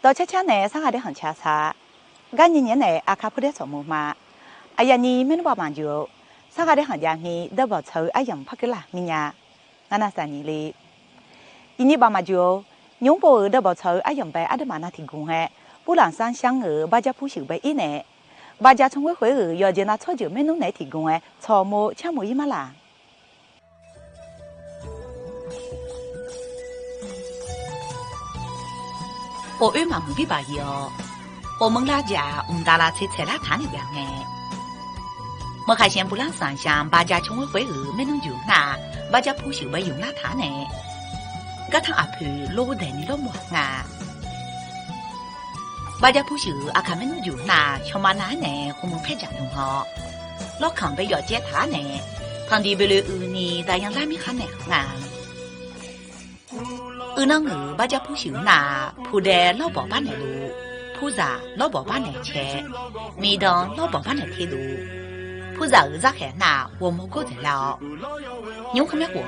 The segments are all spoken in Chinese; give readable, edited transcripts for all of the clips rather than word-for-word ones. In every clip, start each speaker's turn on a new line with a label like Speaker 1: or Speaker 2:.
Speaker 1: 早吃吃呢，上海的很吃茶。俺年呢，阿卡普的做木嘛。哎呀，你们爸爸就上海的很家呢，都不愁哎样拍个啦，明呀。俺那3年里，你爸妈就永不都不愁哎样被阿的妈那提供哎，不然上香儿把家不修被一呢，把家从回儿要见那草就没弄来提供哎，草木抢木一嘛啦。
Speaker 2: 我二妈没比巴哟，我们老家打了菜啦他那样哎，我还先不让上香，把家从回儿没弄就那，把家不修被用了他呢，个他阿婆老带你老么啊，把家不修阿看没弄就那，像嘛那呢，我们拍家弄好，老康被要接他呢，旁地被了你大样拉米哈呢啊。那我把家不修那，铺在老宝爸那路，铺在老宝爸那切，每当老宝爸那铁路，铺在儿子海那我们过得了。牛后面讲，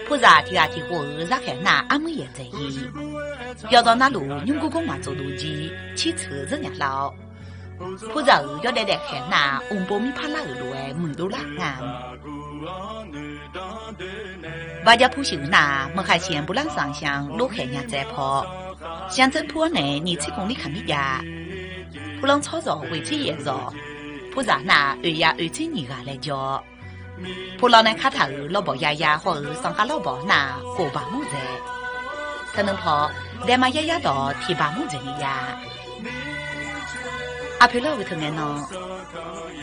Speaker 2: 铺在提啊提货儿子海那俺们也在意。要到那路，牛哥哥嘛走路机，骑车子伢老。铺在儿要来海那，我把米怕那个路哎，门都拉俺。把家不修那，我还先不让上香，老海伢再跑。乡镇坡呢，你去公里看米家，不让操作回去也做，不然那二呀二岁你个来教，不让那看他老婆丫丫或者上下老婆那过把木在，可能跑带嘛丫丫到提把木在里呀。阿婆老外头眼呢，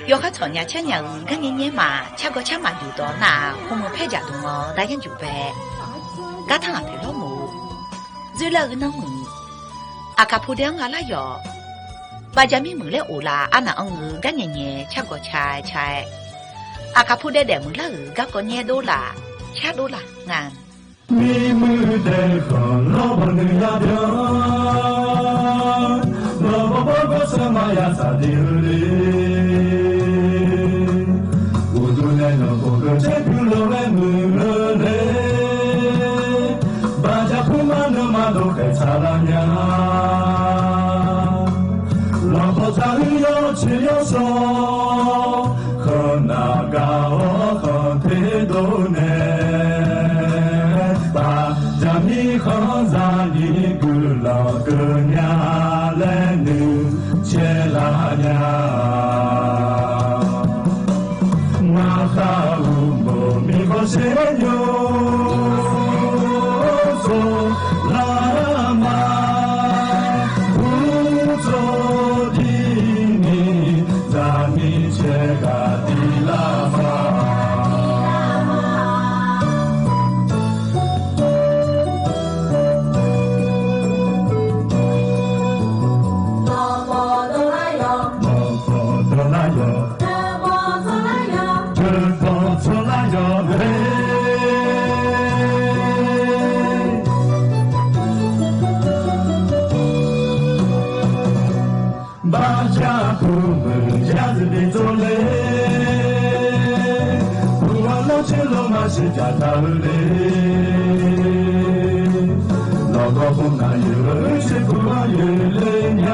Speaker 2: 要和草伢吃伢个年嘛，吃个吃嘛就到那，我们拍家东哦，大家就呗。噶趟阿婆老母，最老个能问，阿卡铺两阿拉哟，把家咪门来乌啦，阿那个个年吃个吃，阿卡铺的门啦个个年多啦，吃多啦俺。
Speaker 3: 你们的和老婆的呀的。老婆婆婆什么呀？咋的嘞？我都来老婆婆这个老来门了嘞，把家铺满了嘛都还差了呀。老婆咱要吃要说，和那个和太多呢，把家米和咱一个老个娘来努切拉呀，我哈乌莫米和谁有做拉玛，不做的你，咱米切个的拉玛。是家头嘞，老高风那有是不有嘞娘，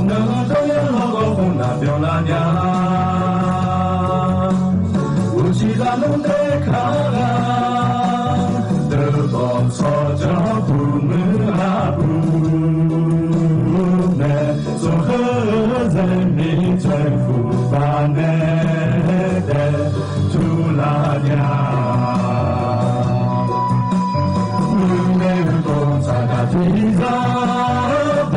Speaker 3: 能都有老高风那表拉娘，我其他弄得看啦，都把草叫不门阿不，那综合人民政府把那的。拉娘，你们共产党提倡吧。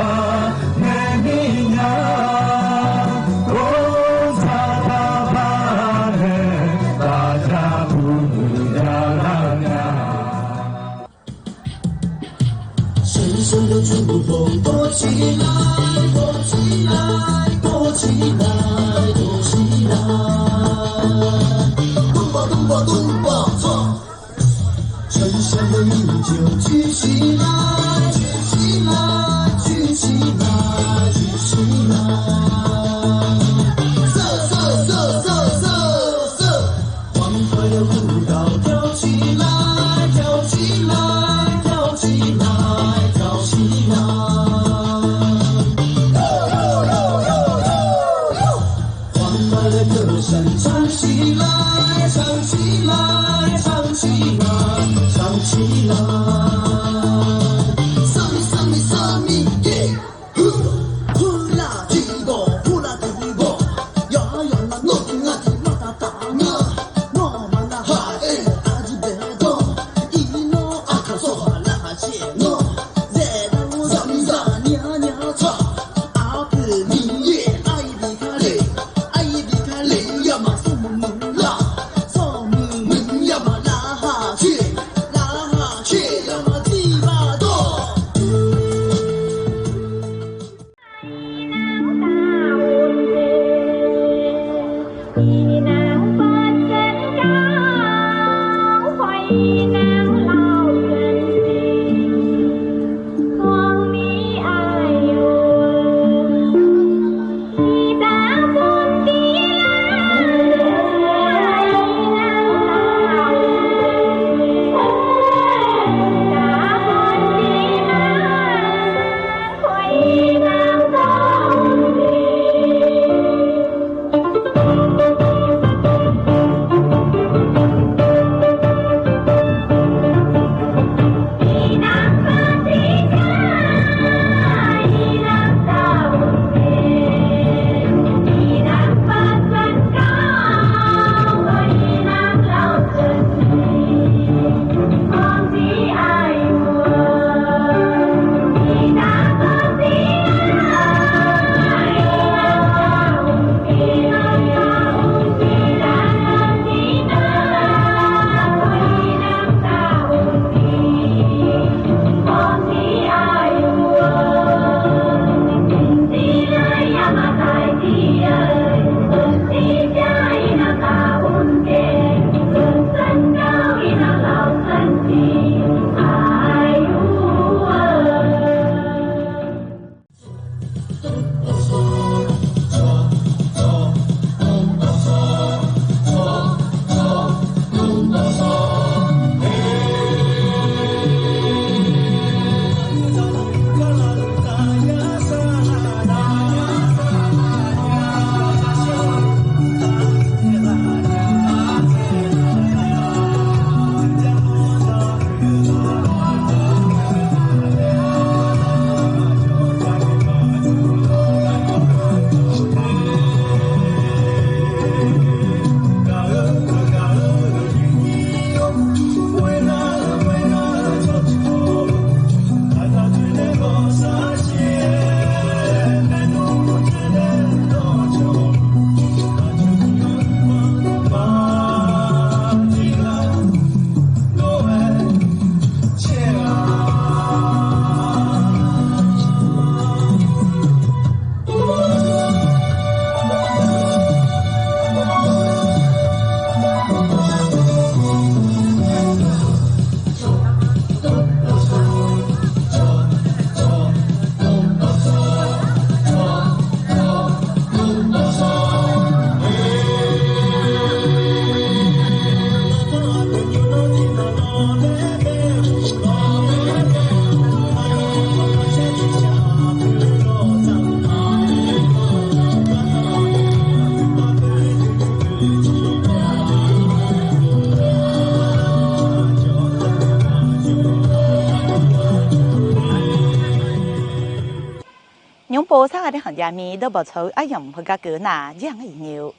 Speaker 1: 波啥个的行家咪都不愁哎呀不个个那这样个牛，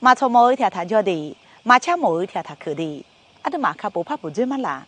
Speaker 1: 马从某一条他叫的，马恰某一条他去的，啊的马卡不怕不追嘛啦。